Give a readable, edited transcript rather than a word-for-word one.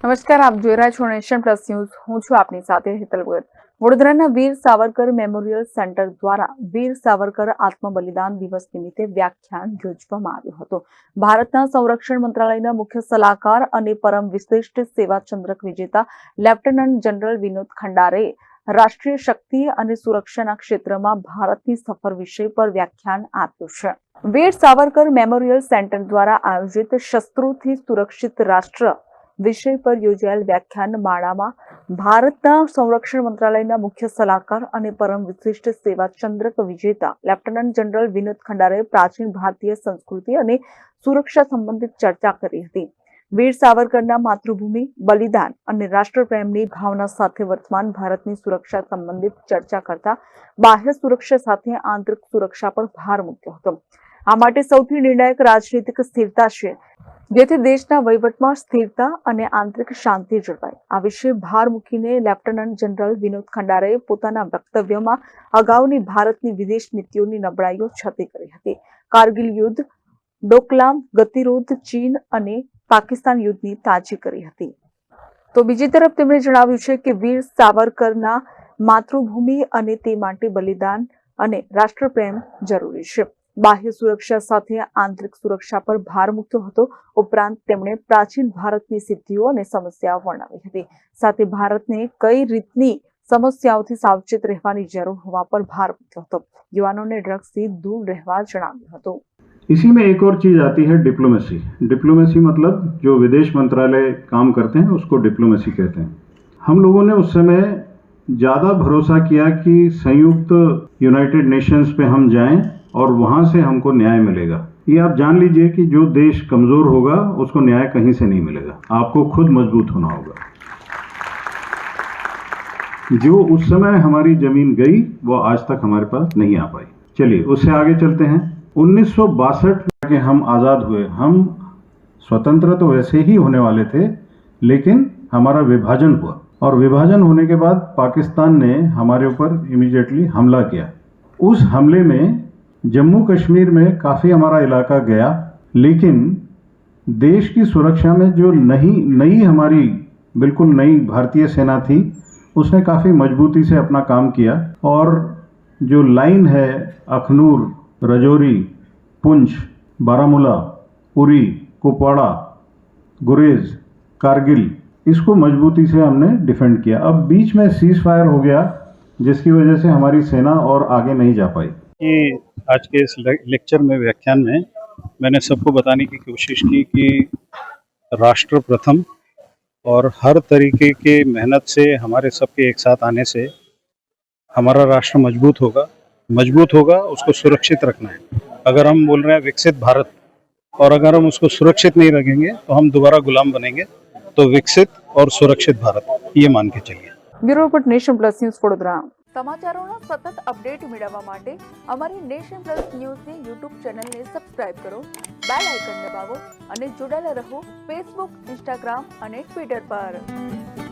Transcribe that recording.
નમસ્કાર, આપ જોઈ રહ્યા છો નેશન પ્લસ ન્યૂઝ. હું છું આપની સાથે હેતલ ભગત. વડોદરાના વીર સાવરકર મેમોરિયલ સેન્ટર દ્વારા વીર સાવરકર આત્મબલિદાન દિવસ નિમિત્તે વ્યાખ્યાન યોજવામાં આવ્યું હતું. ભારતના સંરક્ષણ મંત્રાલયના મુખ્ય સલાહકાર અને પરમ વિશિષ્ટ સેવા ચંદ્રક વિજેતા લેફ્ટનન્ટ જનરલ વિનોદ ખંડારેએ રાષ્ટ્રીય શક્તિ અને સુરક્ષાના ક્ષેત્રમાં ભારતની સફર વિષય પર વ્યાખ્યાન આપ્યું છે. વીર સાવરકર મેમોરિયલ સેન્ટર દ્વારા આયોજિત શસ્ત્રોથી સુરક્ષિત રાષ્ટ્ર વિષય પર યોજાયેલ વ્યાખ્યાન માળામાં ભારતના સંરક્ષણ મંત્રાલયના મુખ્ય સલાહકાર અને પરમ વિશિષ્ટ સેવા ચંદ્રક વિજેતા લેફ્ટનન્ટ જનરલ વિનોદ ખંડારેએ પ્રાચીન ભારતીય સંસ્કૃતિ અને સુરક્ષા સંબંધિત ચર્ચા કરી હતી. વીર સાવરકરના માતૃભૂમિ, બલિદાન અને રાષ્ટ્રપ્રેમની ભાવના સાથે વર્તમાન ભારતની સુરક્ષા સંબંધિત ચર્ચા કરતા બાહ્ય સુરક્ષા સાથે આંતરિક સુરક્ષા પર ભાર મૂક્યો હતો. આ માટે સૌથી નિર્ણાયક રાજનીતિક સ્થિરતા છે, જેથી દેશના વહીવટમાં સ્થિરતા અને આંતરિક શાંતિ જળવાય. આ વિશે ભાર મૂકીને લેફ્ટનન્ટ જનરલ વિનોદ ખંડારેએ પોતાના વક્તવ્યમાં અગાઉની ભારતની વિદેશ નીતિઓની નબળાઈઓ છતી કરી હતી. કારગિલ યુદ્ધ, ડોકલામ ગતિરોધ, ચીન અને પાકિસ્તાન યુદ્ધની તાજી કરી હતી. તો બીજી તરફ તેમણે જણાવ્યું છે કે વીર સાવરકરના માતૃભૂમિ અને તે માટે બલિદાન અને રાષ્ટ્રપ્રેમ જરૂરી છે. બાહ્ય સુરક્ષા સાથે આંતરિક સુરક્ષા પર ભાર મૂક્યો હતો. ઉપરાંત તેમણે પ્રાચીન ભારતની સિદ્ધિઓ અને સમસ્યાઓ વર્ણવી હતી. સાથે ભારતને કઈ રીતની સમસ્યાઓથી સાવચેત રહેવાની જરૂર હોવા પર ભાર મૂક્યો હતો. યુવાનોને ડ્રગ્સથી દૂર રહેવા જણાવ્યું હતું. इसी में एक और चीज आती है डिप्लोमेसी. डिप्लोमेसी मतलब जो विदेश मंत्रालय काम करते हैं उसको डिप्लोमेसी कहते हैं. हम लोगों ने उस समय ज़्यादा भरोसा किया कि संयुक्त यूनाइटेड नेशंस पे हम जाएं और वहाँ से हमको न्याय मिलेगा. ये आप जान लीजिए कि जो देश कमज़ोर होगा उसको न्याय कहीं से नहीं मिलेगा. आपको खुद मजबूत होना होगा. जो उस समय हमारी ज़मीन गई वो आज तक हमारे पास नहीं आ पाई. चलिए उससे आगे चलते हैं. 1962 के हम आज़ाद हुए. हम स्वतंत्र तो वैसे ही होने वाले थे, लेकिन हमारा विभाजन हुआ और विभाजन होने के बाद पाकिस्तान ने हमारे ऊपर इमीडिएटली हमला किया. उस हमले में जम्मू कश्मीर में काफ़ी हमारा इलाका गया, लेकिन देश की सुरक्षा में जो नई हमारी बिल्कुल नई भारतीय सेना थी, उसने काफ़ी मजबूती से अपना काम किया और जो लाइन है अखनूर, रजौरी, पुंछ, बारामूला, उरी, कुपवाड़ा, गुरेज, कारगिल, इसको मजबूती से हमने डिफेंड किया. अब बीच में सीज फायर हो गया, जिसकी वजह से हमारी सेना और आगे नहीं जा पाई. कि आज के इस लेक्चर में, व्याख्यान में मैंने सबको बताने की कोशिश की कि राष्ट्र प्रथम और हर तरीके के मेहनत से हमारे सबके एक साथ आने से हमारा राष्ट्र मजबूत होगा. उसको सुरक्षित रखना है. अगर हम बोल रहे हैं विकसित भारत और अगर हम उसको सुरक्षित नहीं रखेंगे तो हम दोबारा गुलाम बनेंगे. तो विकसित और सुरक्षित भारत, ये मान के चलिए. Bureau report, nation plus news, Vadodara. સમાચારોના સતત અપડેટ મેળવવા માટે અમારી નેશન પ્લસ ન્યૂઝની યુટ્યુબ ચેનલને સબસ્ક્રાઇબ કરો, બેલ આઇકન દબાવો અને જોડાયેલા રહો ફેસબુક, ઇન્સ્ટાગ્રામ અને ટ્વિટર પર.